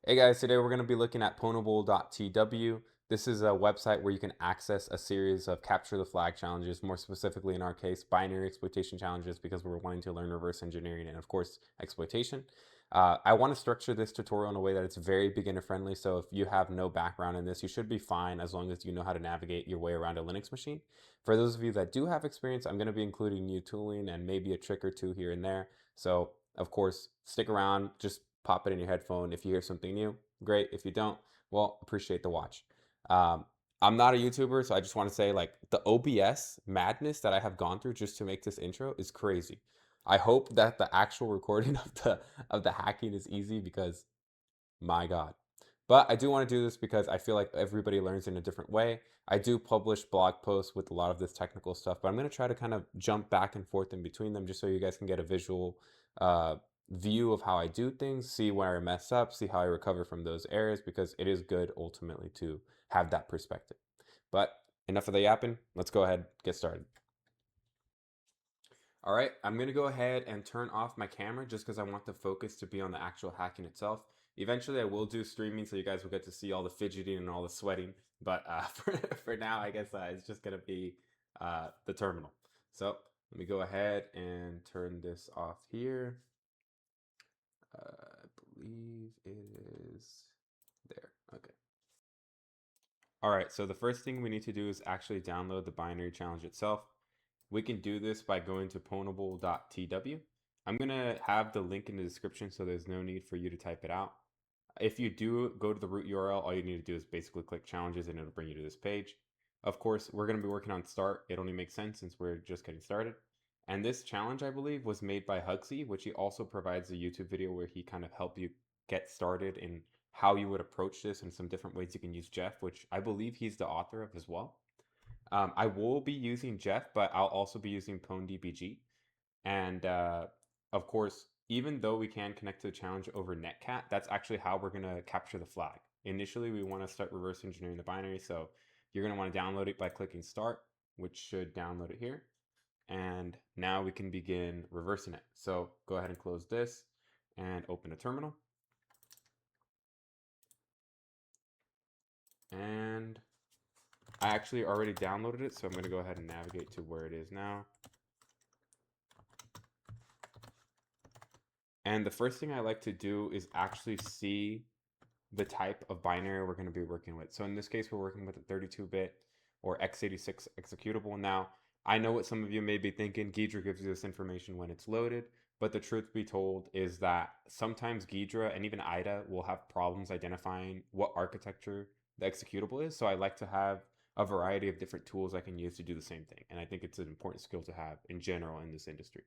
Hey guys, today we're going to be looking at pwnable.tw. This is a website where you can access a series of capture the flag challenges, more specifically in our case, binary exploitation challenges because we're wanting to learn reverse engineering and of course exploitation. I want to structure this tutorial in a way that it's very beginner friendly, so if you have no background in this, you should be fine as long as you know how to navigate your way around a Linux machine. For those of you that do have experience, I'm going to be including new tooling and maybe a trick or two here and there. So of course, stick around, just pop it in your headphone. If you hear something new, great. If you don't, well, appreciate the watch. Um, I'm not a YouTuber, so I just want to say like the OBS madness that I have gone through just to make this intro is crazy. I hope that the actual recording of the hacking is easy because my God. But I do want to do this because I feel like everybody learns in a different way. I do publish blog posts with a lot of this technical stuff, but I'm going to try to kind of jump back and forth in between them just so you guys can get a visual uh, view of how I do things, see where I mess up, see how I recover from those errors, because it is good ultimately to have that perspective. But enough of the yapping. Let's go ahead and get started. All right, I'm gonna go ahead and turn off my camera just because I want the focus to be on the actual hacking itself. Eventually, I will do streaming so you guys will get to see all the fidgeting and all the sweating. But for now, I guess it's just gonna be the terminal. So let me go ahead and turn this off here. I believe it is there. Okay. All right, so the first thing we need to do is actually download the binary challenge itself. We can do this by going to pwnable.tw. I'm going to have the link in the description so there's no need for you to type it out. If you do go to the root URL, all you need to do is basically click challenges and it'll bring you to this page. Of course, we're going to be working on start. It only makes sense since we're just getting started. And this challenge, I believe, was made by Hugsy, which he also provides a YouTube video where he kind of help you get started in how you would approach this and some different ways you can use Jeff, which I believe he's the author of as well. I will be using Jeff, but I'll also be using pwndbg. And of course, even though we can connect to the challenge over netcat, that's actually how we're going to capture the flag. Initially, we want to start reverse engineering the binary. So you're going to want to download it by clicking start, which should download it here. And now we can begin reversing it. So go ahead and close this and open a terminal. And I actually already downloaded it, so I'm going to go ahead and navigate to where it is now. And the first thing I like to do is actually see the type of binary we're going to be working with. So in this case, we're working with a 32-bit or x86 executable. Now, I know what some of you may be thinking. Ghidra gives you this information when it's loaded, but the truth be told is that sometimes Ghidra and even IDA will have problems identifying what architecture the executable is. So I like to have a variety of different tools I can use to do the same thing. And I think it's an important skill to have in general in this industry.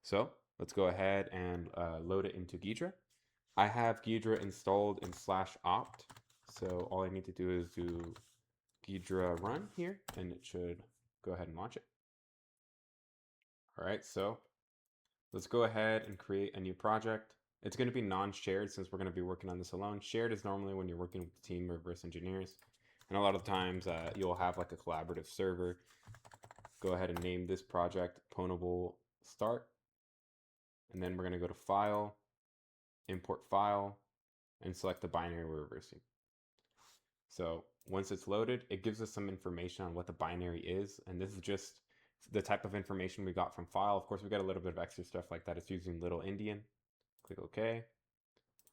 So let's go ahead and load it into Ghidra. I have Ghidra installed in /opt. So all I need to do is do Ghidra run here and it should go ahead and launch it. All right, so let's go ahead and create a new project. It's going to be non-shared since we're going to be working on this alone. Shared is normally when you're working with a team of reverse engineers. And a lot of times you'll have like a collaborative server. Go ahead and name this project Pwnable Start. And then we're going to go to File, Import File, and select the binary we're reversing. So once it's loaded, it gives us some information on what the binary is. And this is just the type of information we got from file. Of course, we got a little bit of extra stuff like that. It's using Little Indian. Click OK.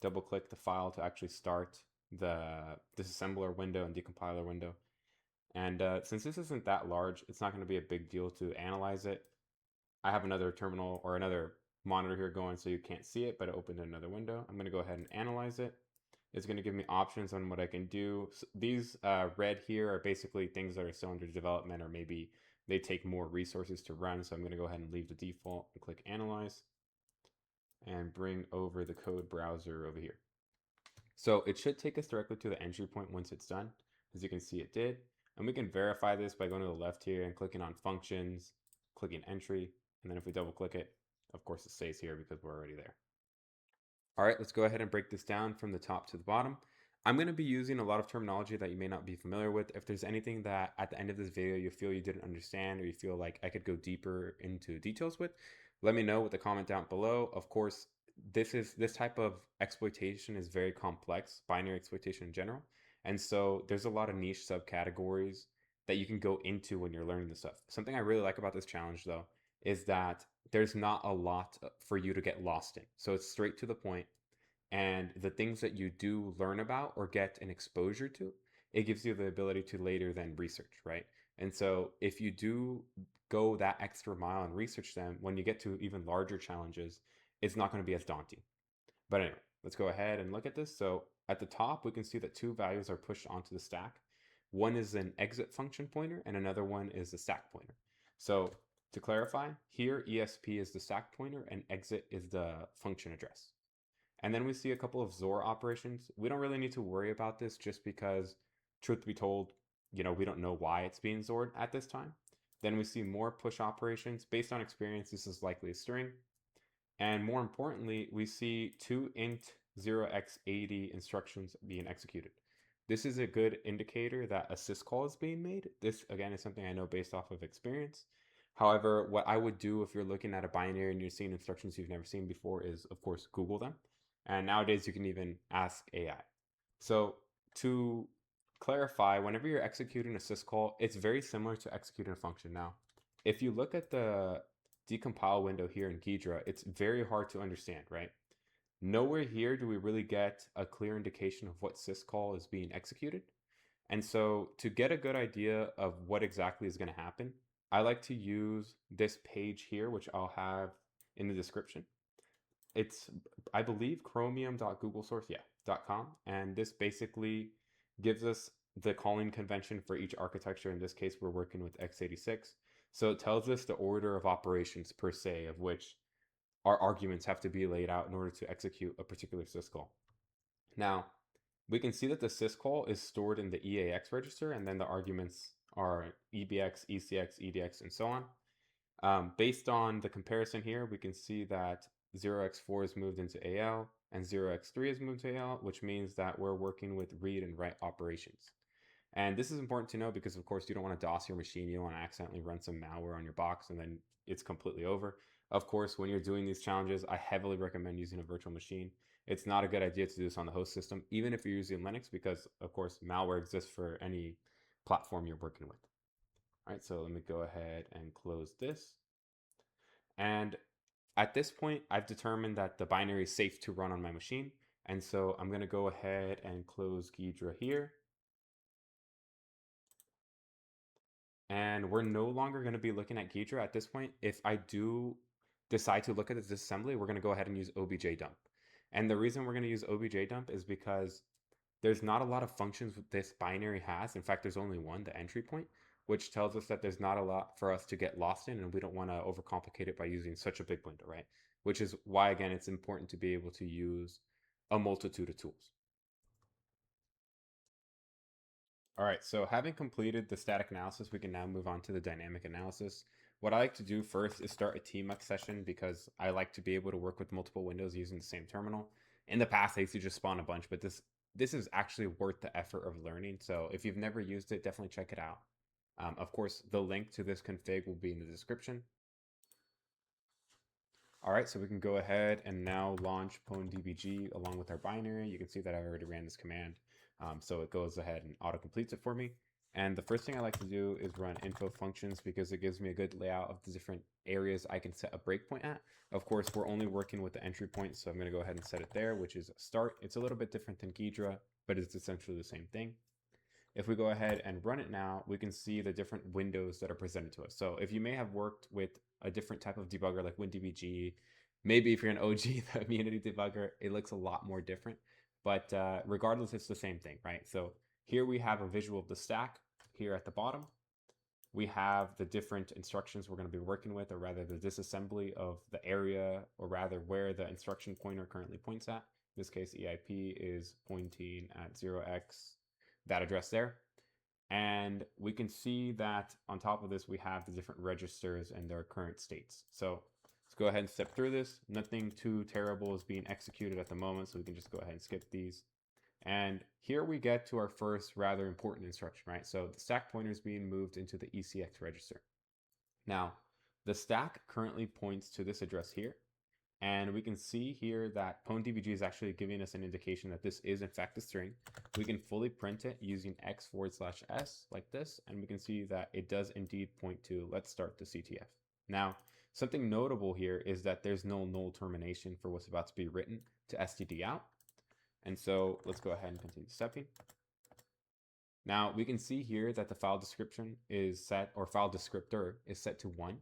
Double click the file to actually start the disassembler window and decompiler window. And since this isn't that large, it's not going to be a big deal to analyze it. I have another terminal or another monitor here going so you can't see it, but it opened another window. I'm going to go ahead and analyze it. It's going to give me options on what I can do. So these red here are basically things that are still under development or maybe they take more resources to run. So I'm going to go ahead and leave the default and click Analyze and bring over the code browser over here. So it should take us directly to the entry point once it's done. As you can see, it did. And we can verify this by going to the left here and clicking on Functions, clicking Entry, and then if we double click it, of course it stays here because we're already there. All right, let's go ahead and break this down from the top to the bottom. I'm going to be using a lot of terminology that you may not be familiar with. If there's anything that at the end of this video you feel you didn't understand or you feel like I could go deeper into details with, let me know with the comment down below. Of course, this type of exploitation is very complex, binary exploitation in general. And so there's a lot of niche subcategories that you can go into when you're learning this stuff. Something I really like about this challenge though is that there's not a lot for you to get lost in. So it's straight to the point, and the things that you do learn about or get an exposure to, it gives you the ability to later then research, right? And so if you do go that extra mile and research them, when you get to even larger challenges, it's not going to be as daunting. But anyway, let's go ahead and look at this. So at the top, we can see that two values are pushed onto the stack. One is an exit function pointer and another one is the stack pointer. So to clarify, here ESP is the stack pointer and exit is the function address. And then we see a couple of XOR operations. We don't really need to worry about this just because, truth be told, we don't know why it's being XORed at this time. Then we see more push operations. Based on experience, this is likely a string. And more importantly, we see two int 0x80 instructions being executed. This is a good indicator that a syscall is being made. This, again, is something I know based off of experience. However, what I would do if you're looking at a binary and you're seeing instructions you've never seen before is, of course, Google them. And nowadays you can even ask AI. So to clarify, whenever you're executing a syscall, it's very similar to executing a function. Now, if you look at the decompile window here in Ghidra, it's very hard to understand, right? Nowhere here do we really get a clear indication of what syscall is being executed. And so to get a good idea of what exactly is going to happen, I like to use this page here, which I'll have in the description. It's, I believe, chromium.googlesource, yeah, .com. And this basically gives us the calling convention for each architecture. In this case, we're working with x86. So it tells us the order of operations per se, of which our arguments have to be laid out in order to execute a particular syscall. Now, we can see that the syscall is stored in the EAX register, and then the arguments are EBX, ECX, EDX, and so on. Based on the comparison here, we can see that 0x4 is moved into AL and 0x3 is moved to AL, which means that we're working with read and write operations. And this is important to know because, of course, you don't want to DOS your machine. You don't want to accidentally run some malware on your box and then it's completely over. Of course, when you're doing these challenges, I heavily recommend using a virtual machine. It's not a good idea to do this on the host system, even if you're using Linux, because, of course, malware exists for any platform you're working with. All right, so let me go ahead and close this. And at this point, I've determined that the binary is safe to run on my machine. And so I'm going to go ahead and close Ghidra here. And we're no longer going to be looking at Ghidra at this point. If I do decide to look at this assembly, we're going to go ahead and use objdump. And the reason we're going to use objdump is because there's not a lot of functions this binary has. In fact, there's only one, the entry point, which tells us that there's not a lot for us to get lost in, and we don't want to overcomplicate it by using such a big window, right? Which is why, again, it's important to be able to use a multitude of tools. All right, so having completed the static analysis, we can now move on to the dynamic analysis. What I like to do first is start a tmux session because I like to be able to work with multiple windows using the same terminal. In the past, I used to just spawn a bunch, but this is actually worth the effort of learning. So if you've never used it, definitely check it out. Of course, the link to this config will be in the description. All right, so we can go ahead and now launch pwndbg along with our binary. You can see that I already ran this command. So it goes ahead and auto-completes it for me. And the first thing I like to do is run info functions because it gives me a good layout of the different areas I can set a breakpoint at. Of course, we're only working with the entry point, so I'm going to go ahead and set it there, which is start. It's a little bit different than Ghidra, but it's essentially the same thing. If we go ahead and run it now, we can see the different windows that are presented to us. So if you may have worked with a different type of debugger like WinDBG, maybe if you're an OG, the immunity debugger, it looks a lot more different. But regardless, it's the same thing, right? So here we have a visual of the stack here at the bottom. We have the different instructions we're going to be working with, or rather the disassembly of the area, or rather where the instruction pointer currently points at. In this case, EIP is pointing at 0x, that address there. And we can see that on top of this, we have the different registers and their current states. So let's go ahead and step through this. Nothing too terrible is being executed at the moment, so we can just go ahead and skip these. And here we get to our first rather important instruction, right? So the stack pointer is being moved into the ECX register. Now, the stack currently points to this address here. And we can see here that pwnDBG is actually giving us an indication that this is in fact a string. We can fully print it using x/s like this, and we can see that it does indeed point to let's start the CTF. Now, something notable here is that there's no null termination for what's about to be written to std out. And so let's go ahead and continue stepping. Now we can see here that the file description is set, or file descriptor is set to 1.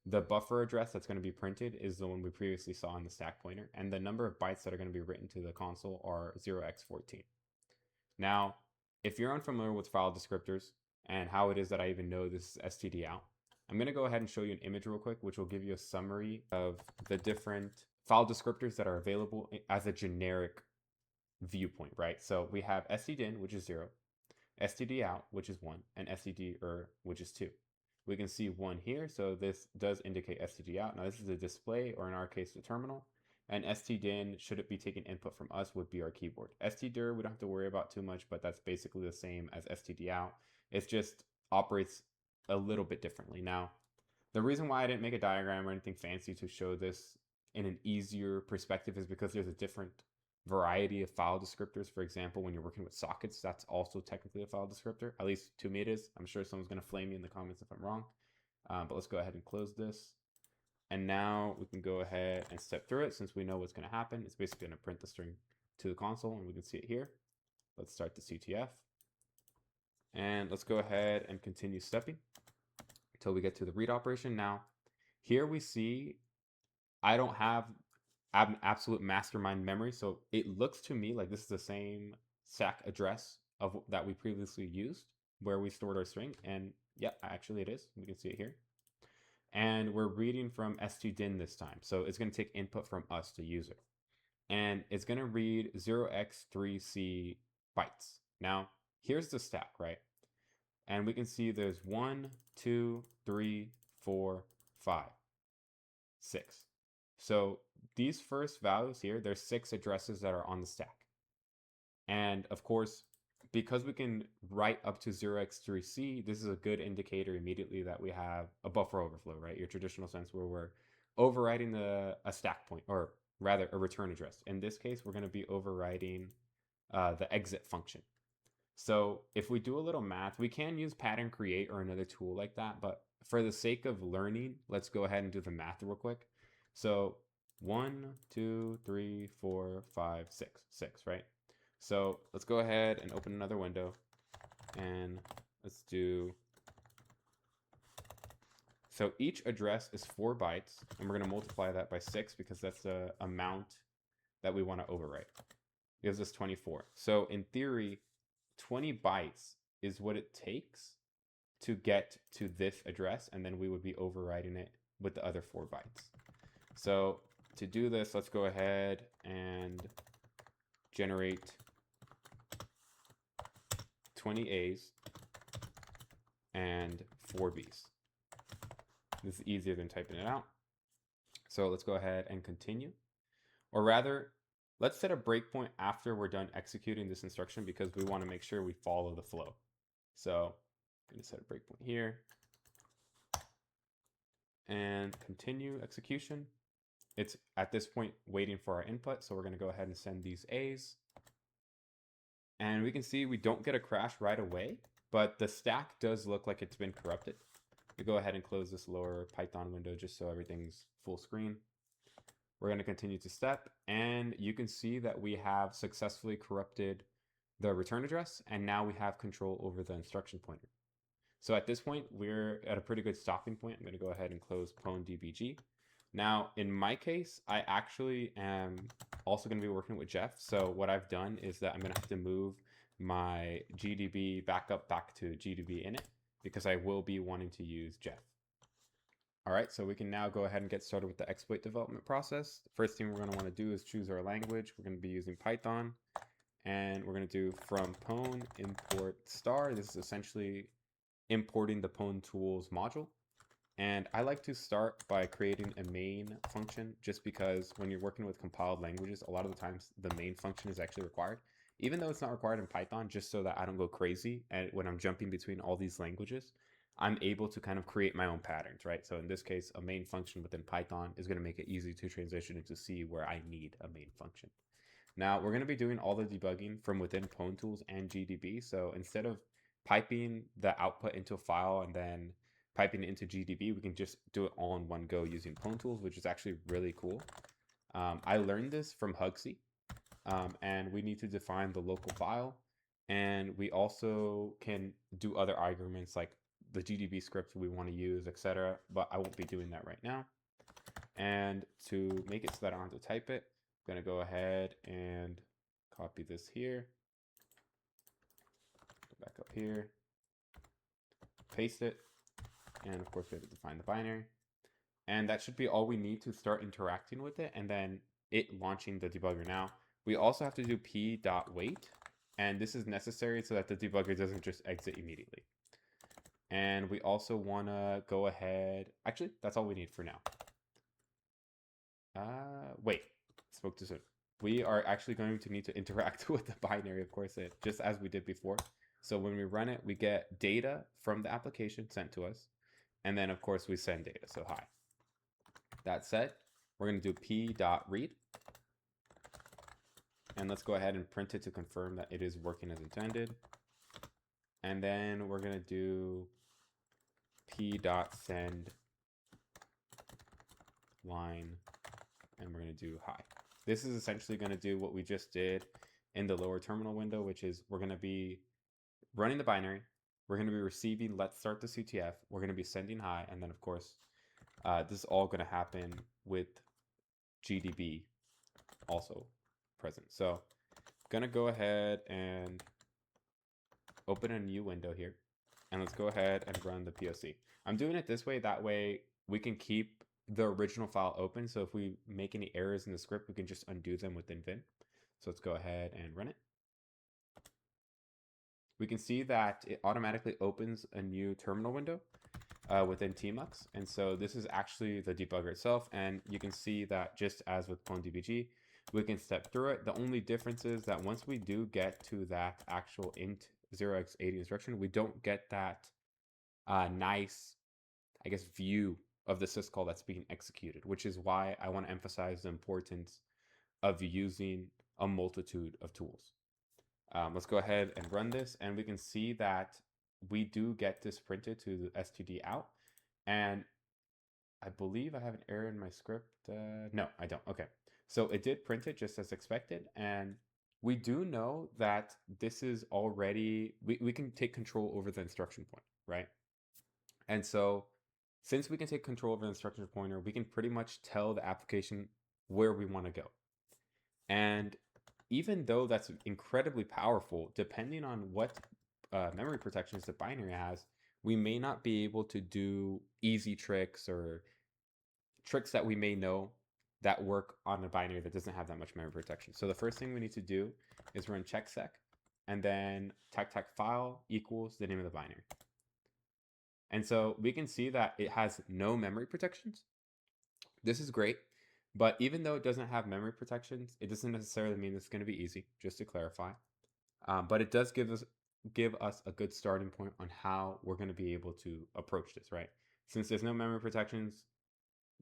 The buffer address that's going to be printed is the one we previously saw in the stack pointer, and the number of bytes that are going to be written to the console are 0x14. Now, if you're unfamiliar with file descriptors and how it is that I even know this is std out, I'm going to go ahead and show you an image real quick, which will give you a summary of the different file descriptors that are available as a generic viewpoint, right? So we have stdin, which is 0, std out, which is 1, and std which is 2. We can see 1 here, so this does indicate std out. Now this is a display, or in our case, the terminal. And stdin, should it be taking input from us, would be our keyboard. stdir, we don't have to worry about too much, but that's basically the same as std out. It just operates a little bit differently. Now, the reason why I didn't make a diagram or anything fancy to show this in an easier perspective is because there's a different variety of file descriptors. For example, when you're working with sockets, that's also technically a file descriptor. At least to me it is. I'm sure someone's going to flame me in the comments if I'm wrong. But let's go ahead and close this. And now we can go ahead and step through it since we know what's going to happen. It's basically going to print the string to the console, and we can see it here. Let's start the CTF. And let's go ahead and continue stepping until we get to the read operation. Now, here we see I don't have an absolute mastermind memory, so it looks to me like this is the same stack address of that we previously used where we stored our string. And yeah, actually it is. We can see it here. And we're reading from stdin this time. So it's going to take input from us, the user. And it's going to read 0x3c bytes. Now, here's the stack, right? And we can see there's 1, 2, 3, 4, 5, 6. So these first values here, there's 6 addresses that are on the stack. And of course, because we can write up to 0x3c, this is a good indicator immediately that we have a buffer overflow, right? Your traditional sense where we're overriding a stack point, or rather a return address. In this case, we're going to be overriding the exit function. So if we do a little math, we can use pattern create or another tool like that. But for the sake of learning, let's go ahead and do the math real quick. So 1, 2, 3, 4, 5, 6, right? So let's go ahead and open another window, and let's do, so each address is 4 bytes, and we're going to multiply that by 6 because that's the amount that we want to overwrite. It gives us 24. So in theory, 20 bytes is what it takes to get to this address, and then we would be overriding it with the other 4 bytes. So to do this, let's go ahead and generate 20 A's and 4 B's. This is easier than typing it out. So let's go ahead and continue. Or rather, let's set a breakpoint after we're done executing this instruction because we want to make sure we follow the flow. So I'm going to set a breakpoint here and continue execution. It's at this point waiting for our input. So we're going to go ahead and send these A's. And we can see we don't get a crash right away, but the stack does look like it's been corrupted. We go ahead and close this lower Python window just so everything's full screen. We're going to continue to step, and you can see that we have successfully corrupted the return address, and now we have control over the instruction pointer. So at this point, we're at a pretty good stopping point. I'm going to go ahead and close pwnDBG. Now, in my case, I actually am also going to be working with Jeff. So what I've done is that I'm going to have to move my GDB backup back to GDB init because I will be wanting to use Jeff. All right, so we can now go ahead and get started with the exploit development process. The first thing we're going to want to do is choose our language. We're going to be using Python, and we're going to do from pwn import star. This is essentially importing the pwn tools module. And I like to start by creating a main function just because when you're working with compiled languages, a lot of the times the main function is actually required, even though it's not required in Python, just so that I don't go crazy and when I'm jumping between all these languages. I'm able to kind of create my own patterns, right? So in this case, a main function within Python is going to make it easy to transition into C where I need a main function. Now we're going to be doing all the debugging from within pwnable and GDB. So instead of piping the output into a file and then piping it into GDB, we can just do it all in one go using pwnable, which is actually really cool. I learned this from Hugsy, and we need to define the local file. And we also can do other arguments like the GDB script we want to use, etc. But I won't be doing that right now. And to make it so that I don't have to type it, I'm going to go ahead and copy this here. Go back up here, paste it, and of course we have to define the binary. And that should be all we need to start interacting with it and then it launching the debugger. Now, we also have to do p.wait, and this is necessary so that the debugger doesn't just exit immediately. And we also want to go ahead, actually, that's all we need for now. Wait, spoke too soon. We are actually going to need to interact with the binary, of course, just as we did before. So when we run it, we get data from the application sent to us. And then, of course, we send data, so hi. That said, we're going to do p.read. And let's go ahead and print it to confirm that it is working as intended. And then we're going to do p.send line, and we're going to do hi. This is essentially going to do what we just did in the lower terminal window, which is we're going to be running the binary. We're going to be receiving let's start the CTF. We're going to be sending hi. And then, of course, this is all going to happen with GDB also present. So I'm going to go ahead and open a new window here. And let's go ahead and run the POC. I'm doing it this way. That way we can keep the original file open. So if we make any errors in the script, we can just undo them within Vim. So let's go ahead and run it. We can see that it automatically opens a new terminal window within tmux. And so this is actually the debugger itself. And you can see that just as with pwndbg, we can step through it. The only difference is that once we do get to that actual int 0x80 instruction, we don't get that nice, I guess, view of the syscall that's being executed, which is why I want to emphasize the importance of using a multitude of tools. Let's go ahead and run this, and we can see that we do get this printed to the std out. And I believe I have an error in my script. No, I don't. Okay. So it did print it just as expected. And we do know that this is already, we can take control over the instruction point, right? And so since we can take control over the instruction pointer, we can pretty much tell the application where we want to go. And even though that's incredibly powerful, depending on what memory protections the binary has, we may not be able to do easy tricks or tricks that we may know that work on a binary that doesn't have that much memory protection. So the first thing we need to do is run checksec, and then tech file equals the name of the binary. And so we can see that it has no memory protections. This is great, but even though it doesn't have memory protections, it doesn't necessarily mean it's going to be easy, just to clarify. But it does give us a good starting point on how we're going to be able to approach this, right? Since there's no memory protections,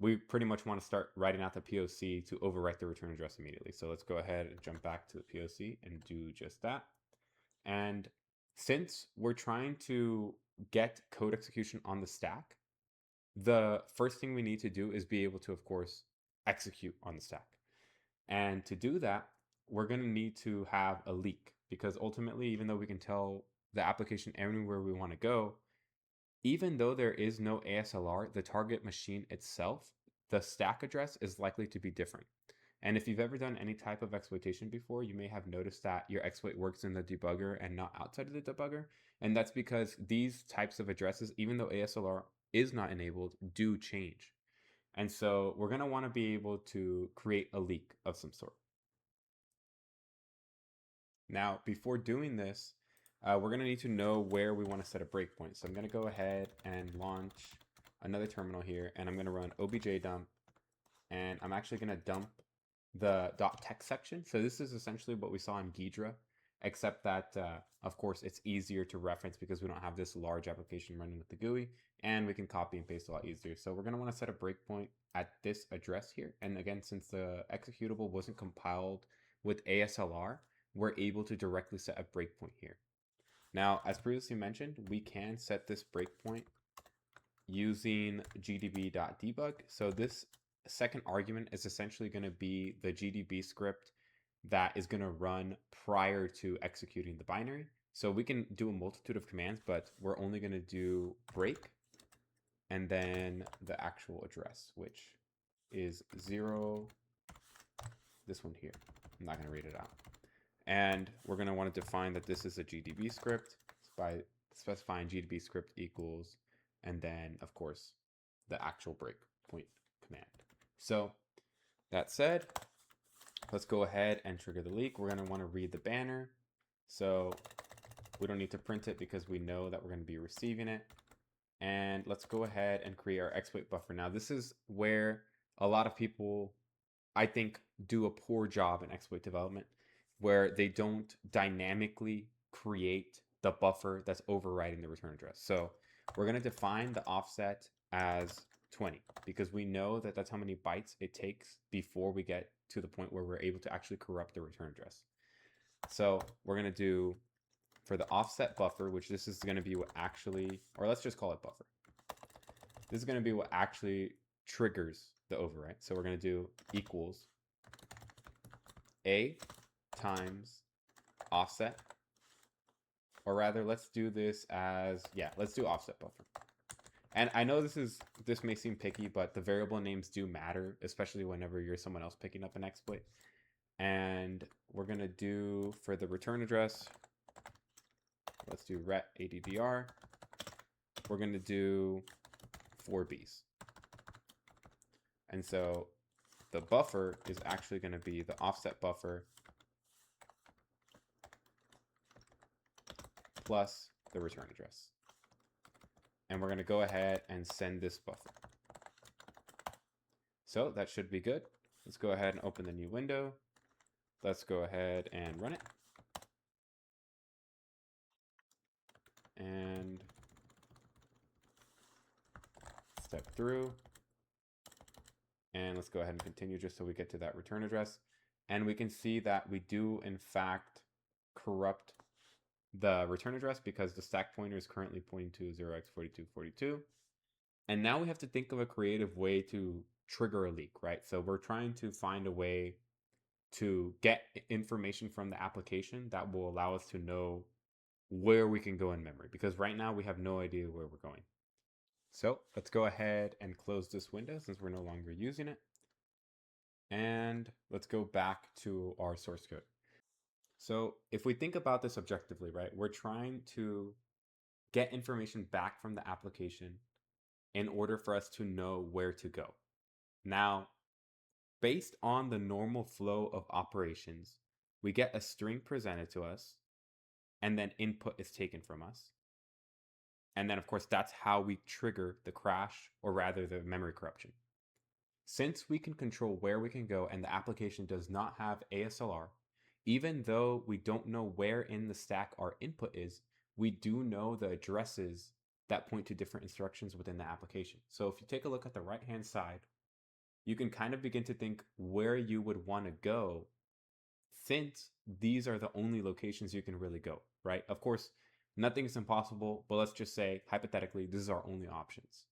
we pretty much want to start writing out the POC to overwrite the return address immediately. So let's go ahead and jump back to the POC and do just that. And since we're trying to get code execution on the stack, the first thing we need to do is be able to, of course, execute on the stack. And to do that, we're going to need to have a leak, because ultimately, even though we can tell the application anywhere we want to go, even though there is no ASLR, the target machine itself, the stack address is likely to be different. And if you've ever done any type of exploitation before, you may have noticed that your exploit works in the debugger and not outside of the debugger. And that's because these types of addresses, even though ASLR is not enabled, do change. And so we're going to want to be able to create a leak of some sort. Now, before doing this, we're going to need to know where we want to set a breakpoint. So I'm going to go ahead and launch another terminal here, and I'm going to run obj dump, and I'm actually going to dump the .text section. So this is essentially what we saw in Ghidra except that, of course, it's easier to reference because we don't have this large application running with the GUI, and we can copy and paste a lot easier. So we're going to want to set a breakpoint at this address here. And again, since the executable wasn't compiled with ASLR, we're able to directly set a breakpoint here. Now, as previously mentioned, we can set this breakpoint using gdb.debug. So this second argument is essentially going to be the GDB script that is going to run prior to executing the binary. So we can do a multitude of commands, but we're only going to do break and then the actual address, which is 0, this one here. I'm not going to read it out. And we're going to want to define that this is a GDB script by specifying GDB script equals, and then, of course, the actual breakpoint command. So that said, let's go ahead and trigger the leak. We're going to want to read the banner. So we don't need to print it because we know that we're going to be receiving it. And let's go ahead and create our exploit buffer. Now, this is where a lot of people, I think, do a poor job in exploit development, where they don't dynamically create the buffer that's overriding the return address. So we're going to define the offset as 20 because we know that that's how many bytes it takes before we get to the point where we're able to actually corrupt the return address. So we're going to do, for the offset buffer, which this is going to be what actually, or let's just call it buffer. This is going to be what actually triggers the overwrite. So we're going to do equals a times offset, or rather, let's do this as, yeah, let's do offset buffer. And I know this may seem picky, but the variable names do matter, especially whenever you're someone else picking up an exploit. And we're going to do, for the return address, let's do ret addr. We're going to do 4Bs. And so the buffer is actually going to be the offset buffer plus the return address. And we're going to go ahead and send this buffer. So that should be good. Let's go ahead and open the new window. Let's go ahead and run it. And step through. And let's go ahead and continue just so we get to that return address. And we can see that we do, in fact, corrupt the return address because the stack pointer is currently pointing to 0x4242. And now we have to think of a creative way to trigger a leak, right? So we're trying to find a way to get information from the application that will allow us to know where we can go in memory, because right now we have no idea where we're going. So let's go ahead and close this window since we're no longer using it. And let's go back to our source code. So if we think about this objectively, right, we're trying to get information back from the application in order for us to know where to go. Now, based on the normal flow of operations, we get a string presented to us, and then input is taken from us. And then, of course, that's how we trigger the crash, or rather the memory corruption. Since we can control where we can go and the application does not have ASLR, even though we don't know where in the stack our input is, we do know the addresses that point to different instructions within the application. So if you take a look at the right-hand side, you can kind of begin to think where you would want to go, since these are the only locations you can really go, right? Of course, nothing is impossible, but let's just say, hypothetically, this is our only options.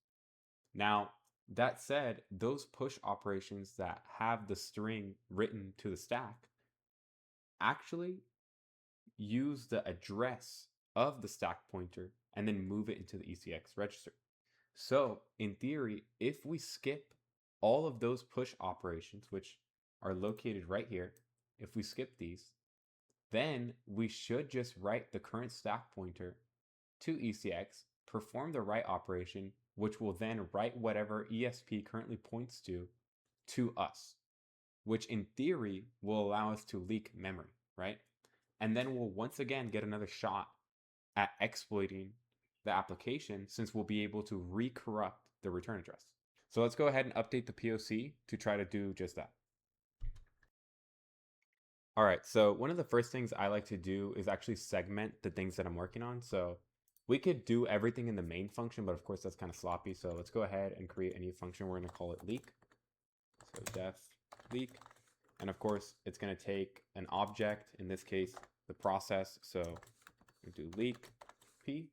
Now, that said, those push operations that have the string written to the stack actually use the address of the stack pointer and then move it into the ECX register. So in theory, if we skip all of those push operations, which are located right here, if we skip these, then we should just write the current stack pointer to ECX, perform the write operation, which will then write whatever ESP currently points to us, which in theory will allow us to leak memory, right? And then we'll once again get another shot at exploiting the application, since we'll be able to recorrupt the return address. So let's go ahead and update the POC to try to do just that. All right, so one of the first things I like to do is actually segment the things that I'm working on. So we could do everything in the main function, but of course that's kind of sloppy. So let's go ahead and create a new function. We're going to call it leak. So def leak. And of course, it's going to take an object, in this case, the process. So we do leak p.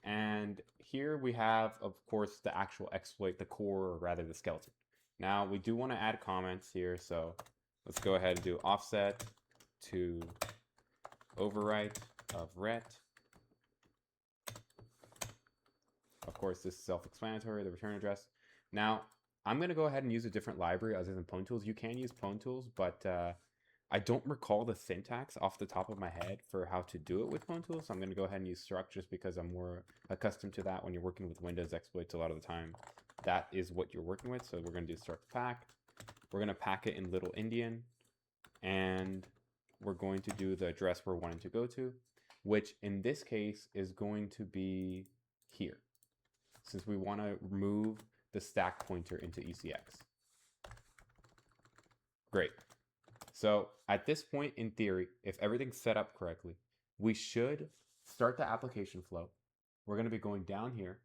And here we have, of course, the actual exploit, the core, or rather the skeleton. Now we do want to add comments here. So let's go ahead and do offset to overwrite of ret. Of course, this is self-explanatory, the return address. Now, I'm going to go ahead and use a different library other than pwnTools. You can use pwnTools, but I don't recall the syntax off the top of my head for how to do it with pwnTools. So I'm going to go ahead and use struct just because I'm more accustomed to that when you're working with Windows exploits a lot of the time. That is what you're working with. So we're going to do struct pack. We're going to pack it in little endian. And we're going to do the address we're wanting to go to, which in this case is going to be here, since we want to move the stack pointer into ECX. Great. So at this point, in theory, if everything's set up correctly, we should start the application flow. We're going to be going down here.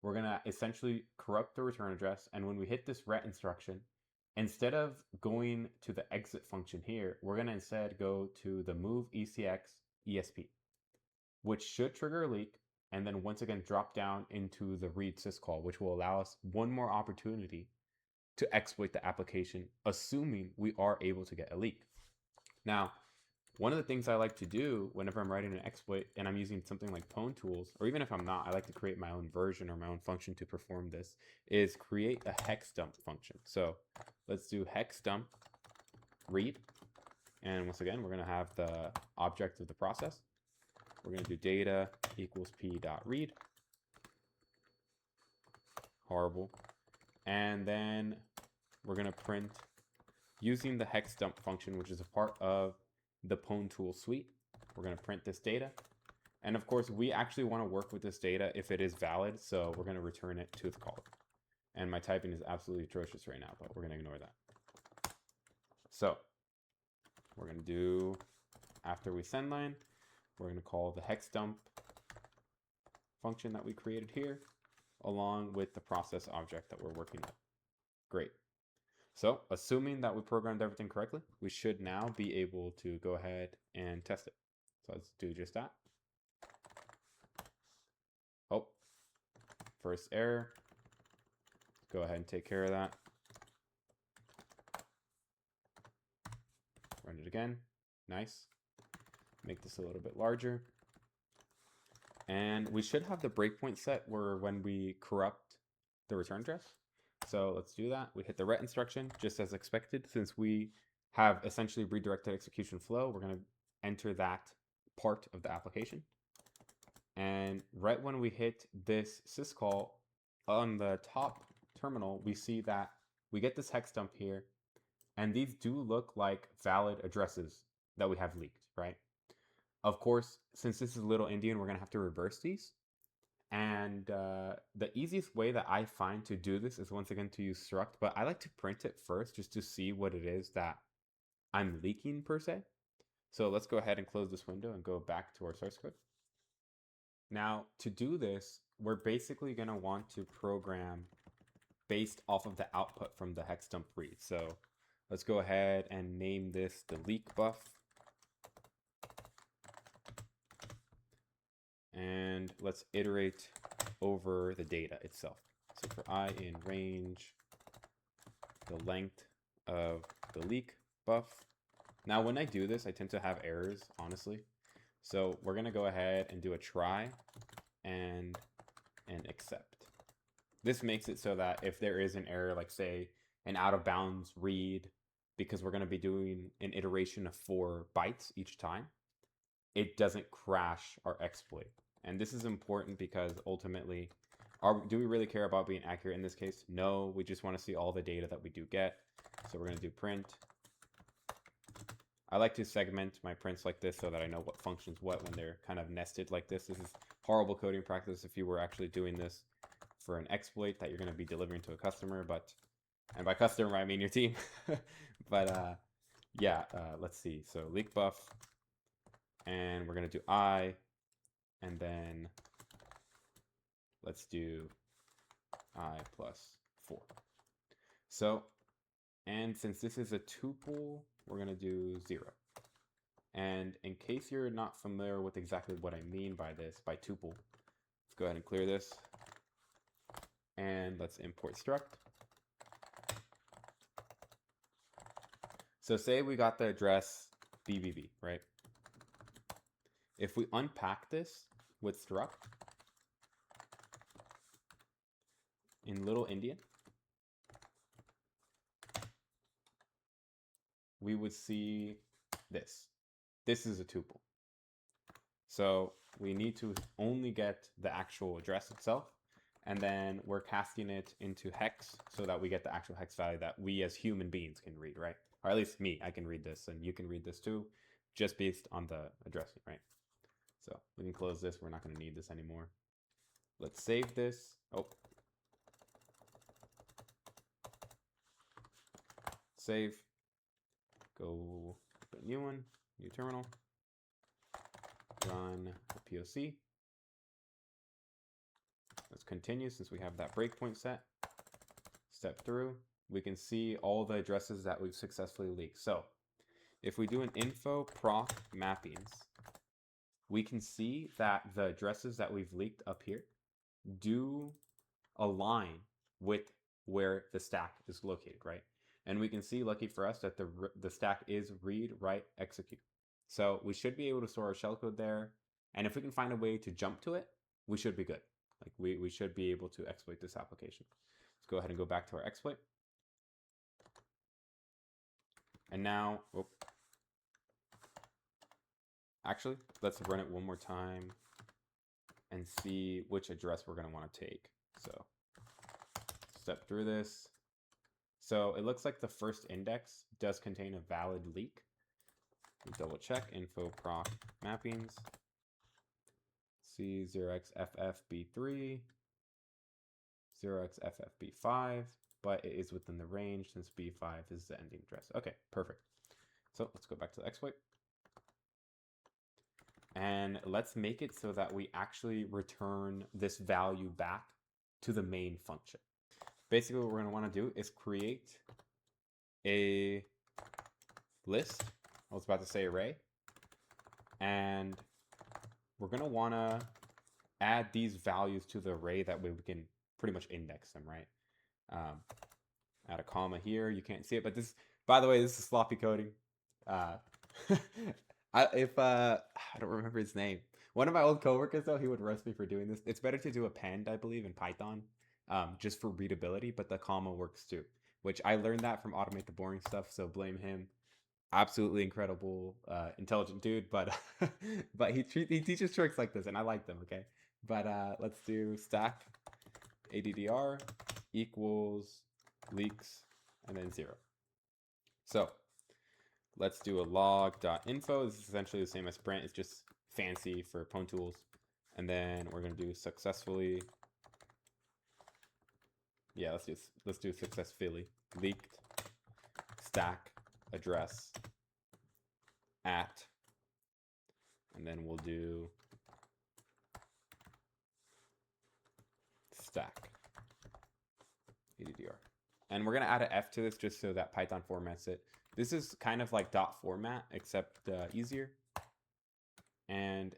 We're going to essentially corrupt the return address. And when we hit this ret instruction, instead of going to the exit function here, we're going to instead go to the move ECX ESP, which should trigger a leak, and then once again drop down into the read syscall, which will allow us one more opportunity to exploit the application, assuming we are able to get a leak. Now, one of the things I like to do whenever I'm writing an exploit and I'm using something like pwnTools, or even if I'm not, I like to create my own version or my own function to perform this, is create a hex dump function. So let's do hex dump read. And once again, we're going to have the object of the process. We're going to do data equals p.read. Horrible. And then we're going to print using the hex dump function, which is a part of the pwnTool suite. We're going to print this data. And of course, we actually want to work with this data if it is valid. So we're going to return it to the caller. And my typing is absolutely atrocious right now, but we're going to ignore that. So we're going to do, after we send line, we're going to call the hex dump function that we created here, along with the process object that we're working with. Great. So assuming that we programmed everything correctly, we should now be able to go ahead and test it. So let's do just that. Oh, first error. Go ahead and take care of that. Run it again. Nice. Make this a little bit larger. And we should have the breakpoint set where when we corrupt the return address. So let's do that. We hit the ret instruction just as expected. Since we have essentially redirected execution flow, we're going to enter that part of the application. And right when we hit this syscall on the top terminal, we see that we get this hex dump here. And these do look like valid addresses that we have leaked, right? Of course, since this is little endian, we're going to have to reverse these. And the easiest way that I find to do this is once again to use struct, but I like to print it first just to see what it is that I'm leaking per se. So let's go ahead and close this window and go back to our source code. Now to do this, we're basically going to want to program based off of the output from the hex dump read. So let's go ahead and name this the leak buff. And let's iterate over the data itself. So for I in range, the length of the leak buff. Now, when I do this, I tend to have errors, honestly. So we're going to go ahead and do a try and an except. This makes it so that if there is an error, like say an out of bounds read, because we're going to be doing an iteration of 4 bytes each time, it doesn't crash our exploit. And this is important because ultimately, do we really care about being accurate in this case? No, we just want to see all the data that we do get. So we're going to do print. I like to segment my prints like this so that I know what functions what when they're kind of nested like this. This is horrible coding practice if you were actually doing this for an exploit that you're going to be delivering to a customer, and by customer I mean your team. But Yeah, let's see. So leak buff, and we're going to do I, and then let's do I plus 4. So, and since this is a tuple, we're going to do 0. And in case you're not familiar with exactly what I mean by this, by tuple, let's go ahead and clear this. And let's import struct. So say we got the address BBB, right? If we unpack this with struct in little Indian, we would see this. This is a tuple. So we need to only get the actual address itself, and then we're casting it into hex so that we get the actual hex value that we as human beings can read, right? Or at least me, I can read this, and you can read this too, just based on the addressing, right? So we can close this. We're not going to need this anymore. Let's save this. Oh. Save. Go put a new one, new terminal. Run the POC. Let's continue since we have that breakpoint set. Step through. We can see all the addresses that we've successfully leaked. So if we do an info proc mappings, we can see that the addresses that we've leaked up here do align with where the stack is located, right? And we can see, lucky for us, that the stack is read, write, execute. So we should be able to store our shellcode there. And if we can find a way to jump to it, we should be good. Like we should be able to exploit this application. Let's go ahead and go back to our exploit. And now, oh, actually, let's run it one more time and see which address we're going to want to take. So step through this. So it looks like the first index does contain a valid leak. We double check info proc mappings. See 0xFFB3, 0xFFB5, but it is within the range since B5 is the ending address. Okay, perfect. So let's go back to the exploit. And let's make it so that we actually return this value back to the main function. Basically, what we're going to want to do is create a list. I was about to say array. And we're going to want to add these values to the array. That way we can pretty much index them, right? Add a comma here. You can't see it, but this, by the way, this is sloppy coding. I don't remember his name. One of my old coworkers, though, he would roast me for doing this. It's better to do append, I believe, in Python, just for readability, but the comma works too, which I learned that from Automate the Boring Stuff, so blame him. Absolutely incredible, intelligent dude, but but he teaches tricks like this, and I like them, okay? But let's do stack addr equals leaks and then 0. So let's do a log.info. This is essentially the same as sprint. It's just fancy for Pwn tools. And then we're going to do successfully. Yeah, let's do successfully leaked stack address at, and then we'll do stack addr. And we're going to add an F to this just so that Python formats it. This is kind of like dot format, except easier. And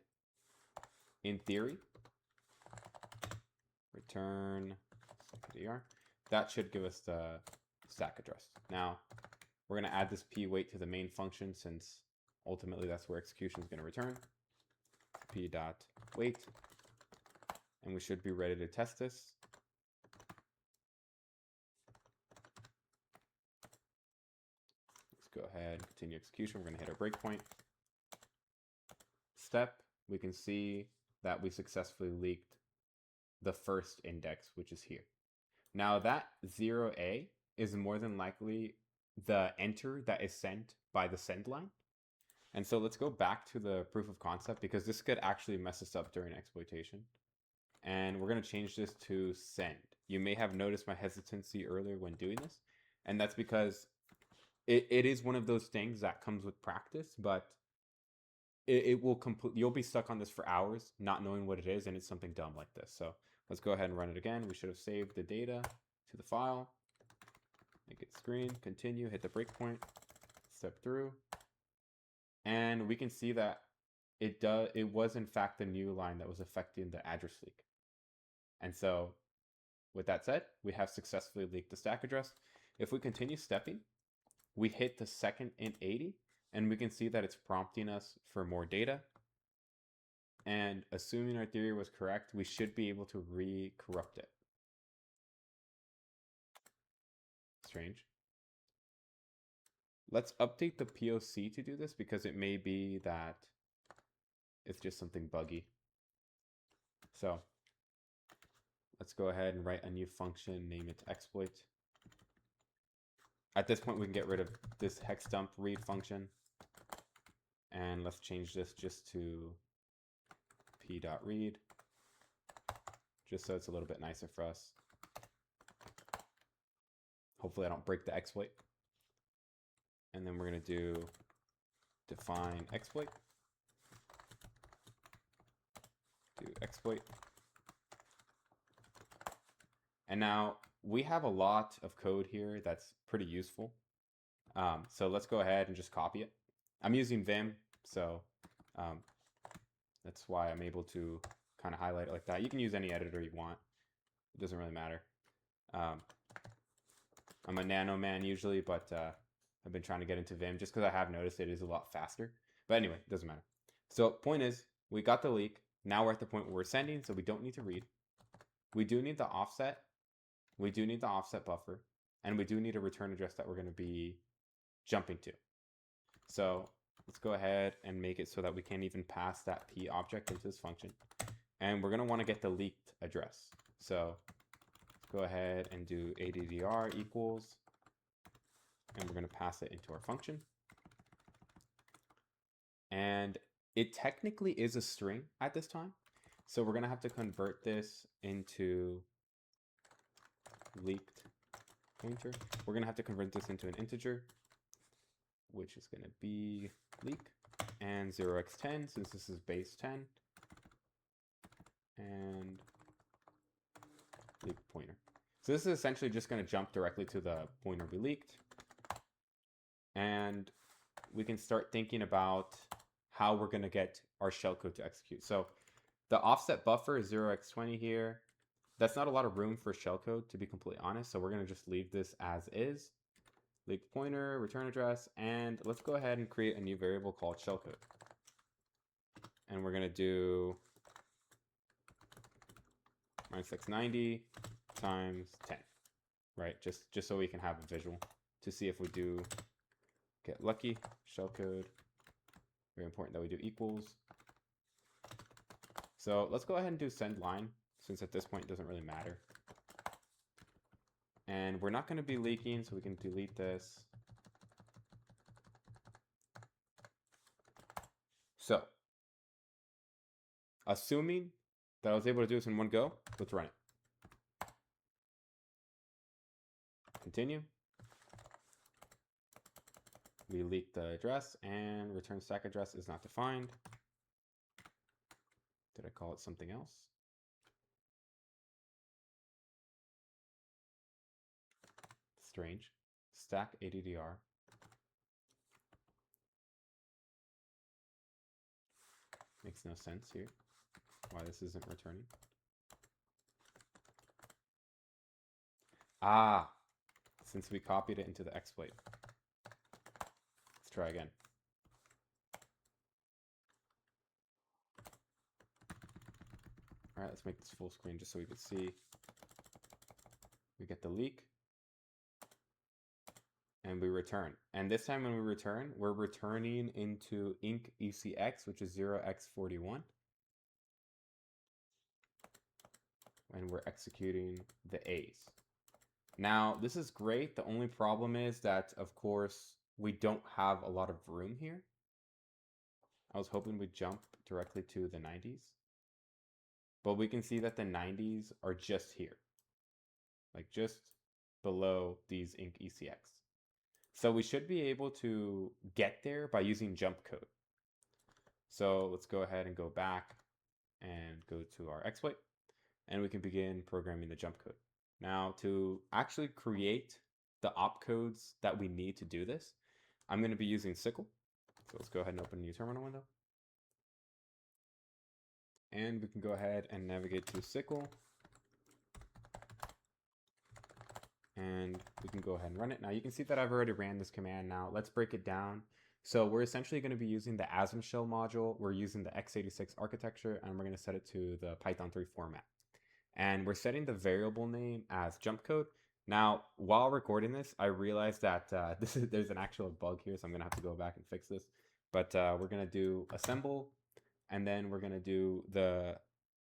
in theory, return addr. That should give us the stack address. Now, we're going to add this p weight to the main function since ultimately that's where execution is going to return. P.wait. And we should be ready to test this. Go ahead and continue execution. We're going to hit our breakpoint. Step, we can see that we successfully leaked the first index, which is here. Now that 0A is more than likely the enter that is sent by the send line. And so let's go back to the proof of concept because this could actually mess us up during exploitation. And we're going to change this to send. You may have noticed my hesitancy earlier when doing this, and that's because it is one of those things that comes with practice, but it will you'll be stuck on this for hours not knowing what it is, and it's something dumb like this. So let's go ahead and run it again. We should have saved the data to the file, make it screen, continue, hit the breakpoint, step through, and we can see that it was in fact the new line that was affecting the address leak. And so with that said, we have successfully leaked the stack address. If we continue stepping, we hit the second int 80, and we can see that it's prompting us for more data. And assuming our theory was correct, we should be able to re-corrupt it. Strange. Let's update the POC to do this, because it may be that it's just something buggy. So let's go ahead and write a new function, name it exploit. At this point, we can get rid of this hex dump read function. And let's change this just to p.read, just so it's a little bit nicer for us. Hopefully I don't break the exploit. And then we're going to do define exploit, do exploit. And now we have a lot of code here that's pretty useful. So let's go ahead and just copy it. I'm using Vim, so that's why I'm able to kind of highlight it like that. You can use any editor you want. It doesn't really matter. I'm a nano man usually, but I've been trying to get into Vim just because I have noticed it is a lot faster. But anyway, it doesn't matter. So point is, we got the leak. Now we're at the point where we're sending, so we don't need to read. We do need the offset. We do need the offset buffer. And we do need a return address that we're going to be jumping to. So let's go ahead and make it so that we can't even pass that p object into this function. And we're going to want to get the leaked address. So let's go ahead and do addr equals, and we're going to pass it into our function. And it technically is a string at this time. So we're going to have to convert this into leaked pointer. We're going to have to convert this into an integer, which is going to be leak, and 0x10 since this is base 10, and leak pointer. So this is essentially just going to jump directly to the pointer we leaked. And we can start thinking about how we're going to get our shellcode to execute. So the offset buffer is 0x20 here. That's not a lot of room for shellcode, to be completely honest. So we're going to just leave this as is. Leaked pointer, return address, and let's go ahead and create a new variable called shellcode. And we're going to do -690 times 10, right? Just so we can have a visual to see if we do get lucky. Shellcode, very important that we do equals. So let's go ahead and do send line, since at this point it doesn't really matter. And we're not going to be leaking, so we can delete this. So, assuming that I was able to do this in one go, let's run it. Continue. We leaked the address, and return stack address is not defined. Did I call it something else? Strange. Stack addr. Makes no sense here why this isn't returning. Ah, since we copied it into the exploit. Let's try again. All right, let's make this full screen just so we can see. We get the leak, and we return. And this time when we return, we're returning into inc ECX, which is 0x41. And we're executing the A's. Now, this is great. The only problem is that, of course, we don't have a lot of room here. I was hoping we'd jump directly to the 90s. But we can see that the 90s are just here. Like just below these inc ECX. So we should be able to get there by using jump code. So let's go ahead and go back and go to our exploit, and we can begin programming the jump code. Now, to actually create the opcodes that we need to do this, I'm going to be using Sickle. So let's go ahead and open a new terminal window. And we can go ahead and navigate to Sickle. And we can go ahead and run it. Now you can see that I've already ran this command. Now let's break it down. So we're essentially going to be using the ASM shell module. We're using the x86 architecture, and we're going to set it to the Python 3 format. And we're setting the variable name as jump code. Now, while recording this, I realized that there's an actual bug here, so I'm going to have to go back and fix this. But we're going to do assemble, and then we're going to do the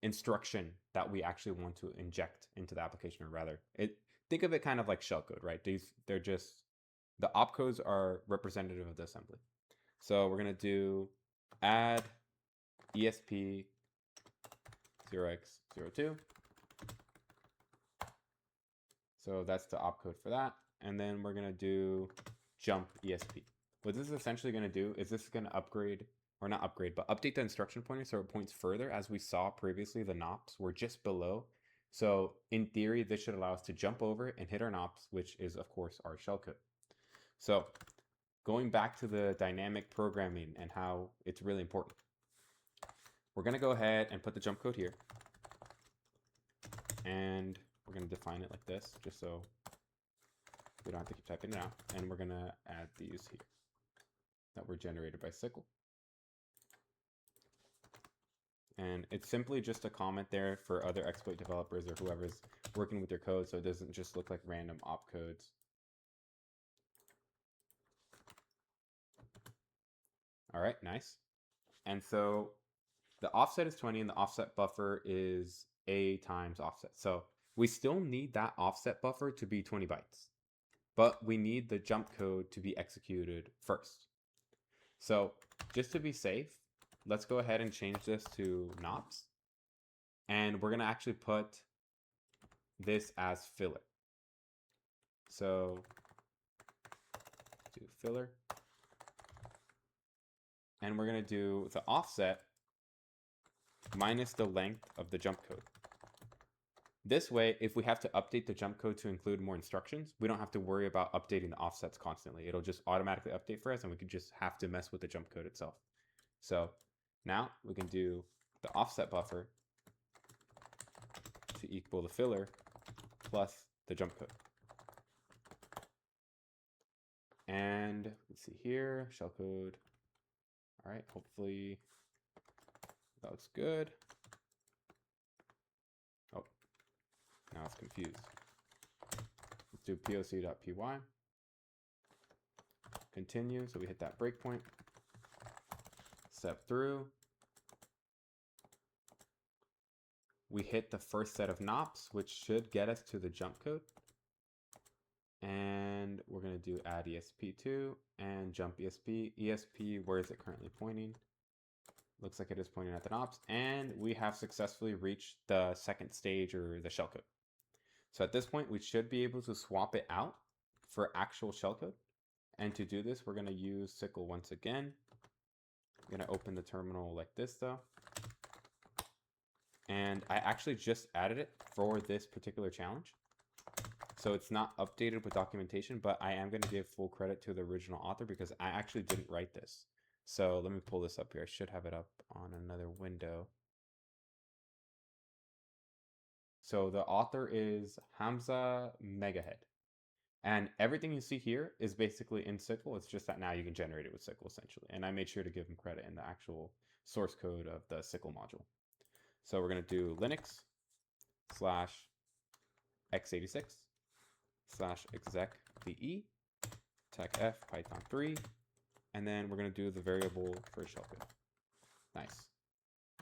instruction that we actually want to inject into the application, or rather, think of it kind of like shellcode, right? They're just, the opcodes are representative of the assembly. So we're going to do add ESP 0x02. So that's the opcode for that. And then we're going to do jump ESP. What this is essentially going to do is this is going to upgrade, or not upgrade, but update the instruction pointer so it points further. As we saw previously, the NOPs were just below. So in theory, this should allow us to jump over and hit our NOPs, which is, of course, our shellcode. So going back to the dynamic programming and how it's really important, we're going to go ahead and put the jump code here. And we're going to define it like this, just so we don't have to keep typing it out. And we're going to add these here that were generated by Sickle. And it's simply just a comment there for other exploit developers or whoever's working with your code, so it doesn't just look like random opcodes. All right, nice. And so the offset is 20 and the offset buffer is a times offset. So we still need that offset buffer to be 20 bytes, but we need the jump code to be executed first. So just to be safe, let's go ahead and change this to NOPs. And we're going to actually put this as filler. So do filler. And we're going to do the offset minus the length of the jump code. This way, if we have to update the jump code to include more instructions, we don't have to worry about updating the offsets constantly. It'll just automatically update for us, and we could just have to mess with the jump code itself. So now we can do the offset buffer to equal the filler plus the jump code. And let's see here, shellcode. All right, hopefully that looks good. Oh, now it's confused. Let's do poc.py. Continue, so we hit that breakpoint. Step through. We hit the first set of NOPs, which should get us to the jump code. And we're going to do add ESP2 and jump ESP. ESP, where is it currently pointing? Looks like it is pointing at the NOPs. And we have successfully reached the second stage, or the shellcode. So at this point, we should be able to swap it out for actual shellcode. And to do this, we're going to use Sickle once again. I'm going to open the terminal like this, though. And I actually just added it for this particular challenge. So it's not updated with documentation, but I am going to give full credit to the original author because I actually didn't write this. So let me pull this up here. I should have it up on another window. So the author is Hamza Megahead. And everything you see here is basically in Sickle. It's just that now you can generate it with Sickle, essentially. And I made sure to give him credit in the actual source code of the Sickle module. So we're going to do Linux /x86/exec_the tech python 3, and then we're going to do the variable for shellcode. Nice.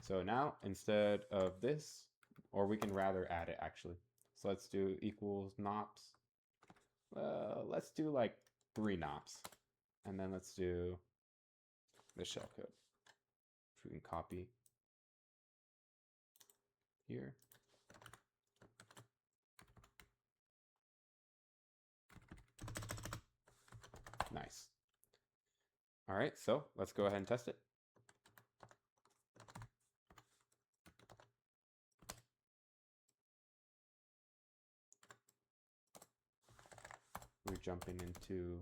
So now instead of this, or we can rather add it actually. So let's do equals NOPs. Let's do like 3 NOPs, and then let's do the shellcode, which we can copy here. All right, so let's go ahead and test it. We're jumping into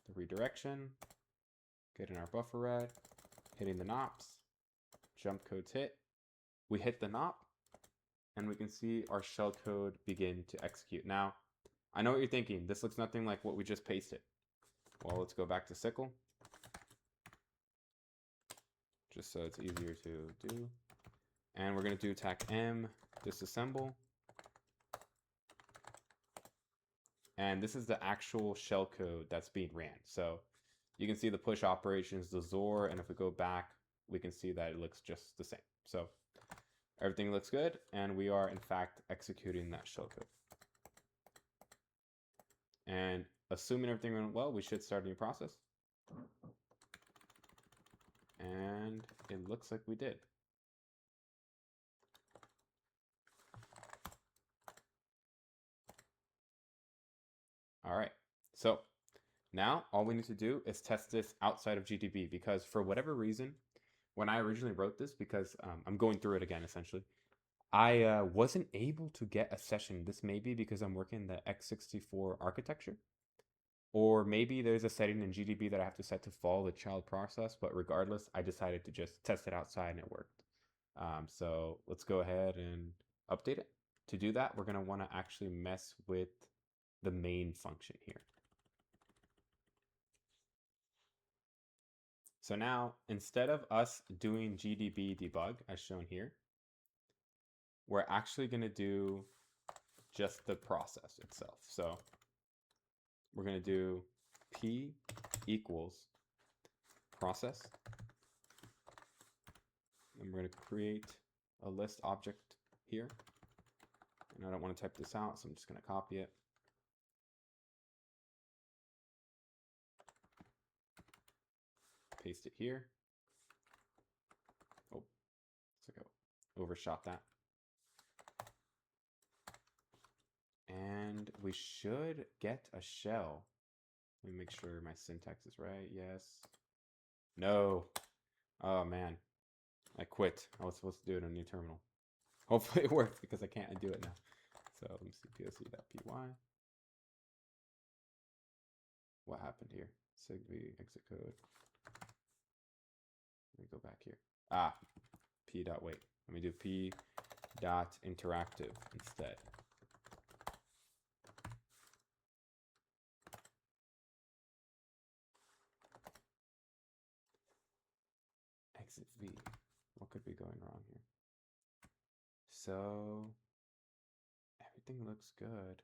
the redirection, getting our buffer read, hitting the NOPs, jump codes hit. We hit the NOP, and we can see our shellcode begin to execute. Now, I know what you're thinking. This looks nothing like what we just pasted. Well, let's go back to Sickle, just so it's easier to do. And we're going to do attack M, disassemble. And this is the actual shellcode that's being ran. So you can see the push operations, the XOR, and if we go back, we can see that it looks just the same. So everything looks good, and we are in fact executing that shellcode. And assuming everything went well, we should start a new process. And it looks like we did. All right, so now all we need to do is test this outside of GDB, because for whatever reason, when I originally wrote this, because I'm going through it again essentially, I wasn't able to get a session. This may be because I'm working the x64 architecture, or maybe there's a setting in GDB that I have to set to follow the child process, but regardless, I decided to just test it outside and it worked. So let's go ahead and update it. To do that, we're going to want to actually mess with the main function here. So now, instead of us doing GDB debug as shown here, we're actually going to do just the process itself. So we're going to do p equals process, and we're going to create a list object here. And I don't want to type this out, so I'm just going to copy it. Paste it here. Oh, looks like I overshot that. And we should get a shell. Let me make sure my syntax is right. Yes. No. Oh man, I quit. I was supposed to do it on a new terminal. Hopefully it works, because I can't undo it now. So let me see, poc.py. What happened here? Sigv exit code. Let me go back here. Ah, p.wait. Let me do p.interactive instead. Exit v. What could be going wrong here? So everything looks good.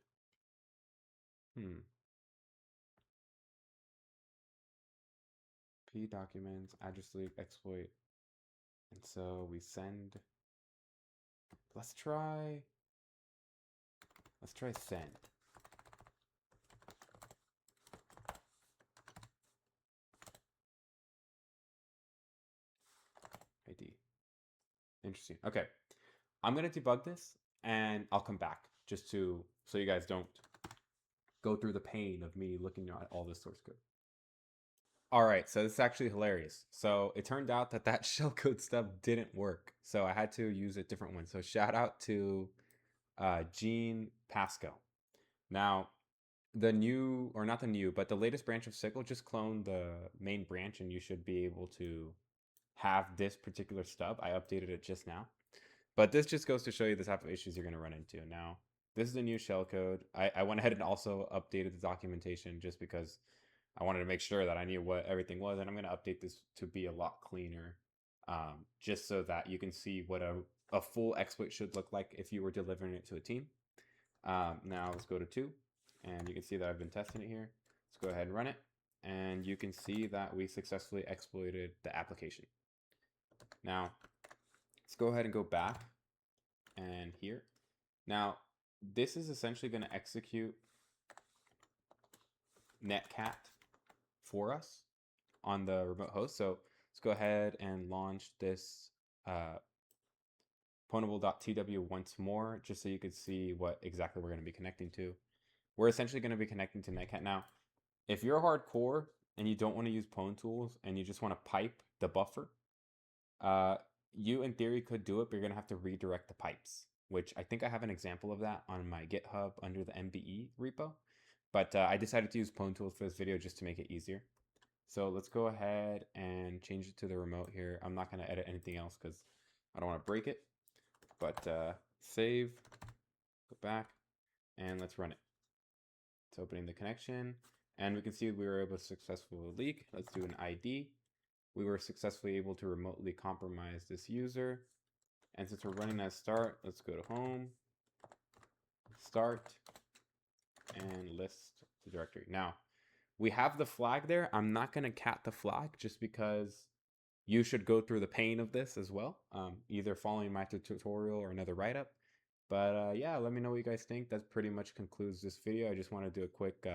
P documents, address leak, exploit. And so we send. Let's try send. ID. Interesting. Okay. I'm going to debug this and I'll come back just so you guys don't go through the pain of me looking at all this source code. All right, so this is actually hilarious. So it turned out that shellcode stuff didn't work. So I had to use a different one. So shout out to Gene Pascal. Now, the new, or not the new, but the latest branch of Sickle just cloned the main branch, and you should be able to have this particular stub. I updated it just now. But this just goes to show you the type of issues you're going to run into. Now, this is a new shellcode. I went ahead and also updated the documentation just because I wanted to make sure that I knew what everything was. And I'm going to update this to be a lot cleaner, just so that you can see what a full exploit should look like if you were delivering it to a team. Now let's go to 2, and you can see that I've been testing it here. Let's go ahead and run it, and you can see that we successfully exploited the application. Now, let's go ahead and go back and here. Now, this is essentially going to execute netcat for us on the remote host. So let's go ahead and launch this pwnable.tw once more, just so you can see what exactly we're going to be connecting to. We're essentially going to be connecting to netcat. Now, if you're hardcore and you don't want to use pwn tools and you just want to pipe the buffer, uh, you in theory could do it, but you're gonna have to redirect the pipes, which I think I have an example of that on my GitHub under the MBE repo. But I decided to use pwn tools for this video just to make it easier. So let's go ahead and change it to the remote here. I'm not gonna edit anything else because I don't want to break it. But save, go back, and let's run it. It's opening the connection, and we can see we were able to successfully leak. Let's do an ID. We were successfully able to remotely compromise this user. And since we're running as start, let's go to home, start, and list the directory. Now, we have the flag there. I'm not going to cat the flag just because you should go through the pain of this as well, either following my tutorial or another write-up. But yeah, let me know what you guys think. That pretty much concludes this video. I just want to do a quick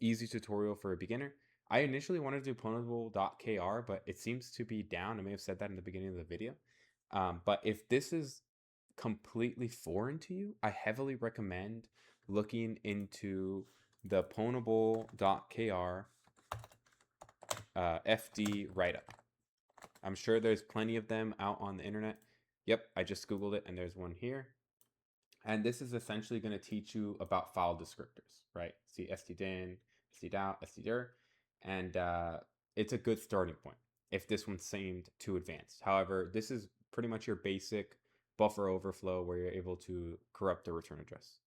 easy tutorial for a beginner. I initially wanted to do pwnable.tw, but it seems to be down. I may have said that in the beginning of the video. But if this is completely foreign to you, I heavily recommend looking into the pwnable.tw FD write-up. I'm sure there's plenty of them out on the internet. Yep, I just Googled it and there's one here. And this is essentially going to teach you about file descriptors, right? See stdin, stdout, stdir, and it's a good starting point if this one seemed too advanced. However, this is pretty much your basic buffer overflow where you're able to corrupt the return address.